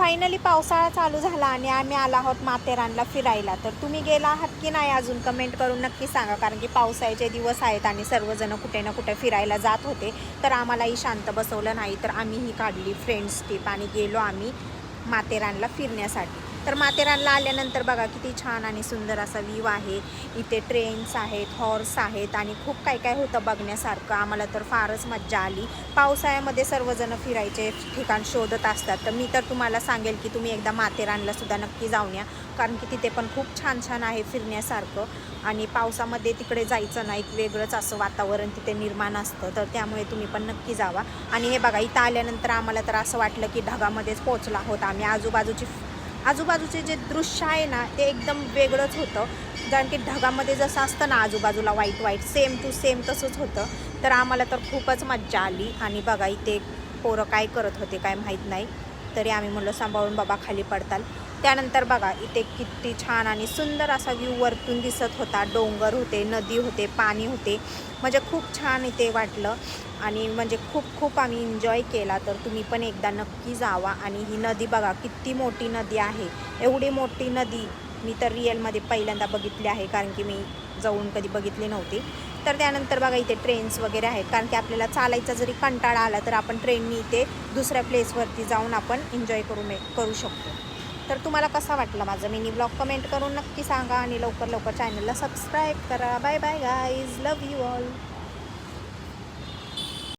Finally पावसाळा चालू झाला आणि आम्ही आलो आहोत माथेरानला फिरायला. तर तुम्ही गेला आहात की नाही अजून कमेंट करून नक्की सांगा, कारण की पावसाळ्याचे दिवस आहेत आणि सर्वजण कुठे ना कुठे फिरायला जात होते. तर आम्हालाही शांत बसवलं नाही, तर आम्हीही काढली फ्रेंड्स ट्रिप आणि गेलो आम्ही माथेरानला फिरण्यासाठी. तर माथेरानला आल्यानंतर बघा किती छान आणि सुंदर असा व्ह्यू आहे. इथे ट्रेन्स आहेत, हॉर्स आहेत आणि खूप काय काय होतं बघण्यासारखं. आम्हाला तर फारच मज्जा आली. पावसाळ्यामध्ये सर्वजण फिरायचे ठिकाण शोधत असतात, तर मी तर तुम्हाला सांगेल की तुम्ही एकदा माथेरानला सुद्धा नक्की जाऊन या, कारण की तिथे पण खूप छान छान आहे फिरण्यासारखं. आणि पावसामध्ये तिकडे जायचं नाही, एक वेगळंच असं वातावरण तिथे निर्माण असतं, तर त्यामुळे तुम्ही पण नक्की जावा. आणि हे बघा इथं आल्यानंतर आम्हाला तर असं वाटलं की ढगामध्येच पोहोचला आहोत आम्ही. आजूबाजूचे जे दृश्य आहे ना ते एकदम वेगळंच होतं, कारण की ढगामध्ये जसं असतं ना आजूबाजूला white white same to same तसंच होतं. तर आम्हाला तर खूपच मज्जा आली. आणि बघा इथे पोरं काय करत होते काय माहीत नाही, तरी आम्ही म्हणलं सांभाळून बाबा खाली पडताल. त्यानंतर बघा इथे किती छान आणि सुंदर असा व्ह्यू वरतून दिसत होता. डोंगर होते, नदी होते, पाणी होते, म्हणजे खूप छान इथे वाटलं. आणि म्हणजे खूप खूप आम्ही एन्जॉय केला. तर तुम्ही पण एकदा नक्की जावा. आणि ही नदी बघा किती मोठी नदी आहे. एवढी मोठी नदी मी तर रिअलमध्ये पहिल्यांदा बघितली आहे, कारण की मी जाऊन कधी बघितली नव्हती. तर त्यानंतर बघा इथे ट्रेन्स वगैरे आहेत, कारण की आपल्याला चालायचा जरी कंटाळा आला तर आपण ट्रेननी इथे दुसऱ्या प्लेसवरती जाऊन आपण एन्जॉय करू शकतो. तर तुम्हाला कसा वाटला माझा मिनी ब्लॉग कमेंट करून नक्की सांगा आणि लवकर लवकर चॅनलला सबस्क्राईब करा. Bye bye guys, love you all.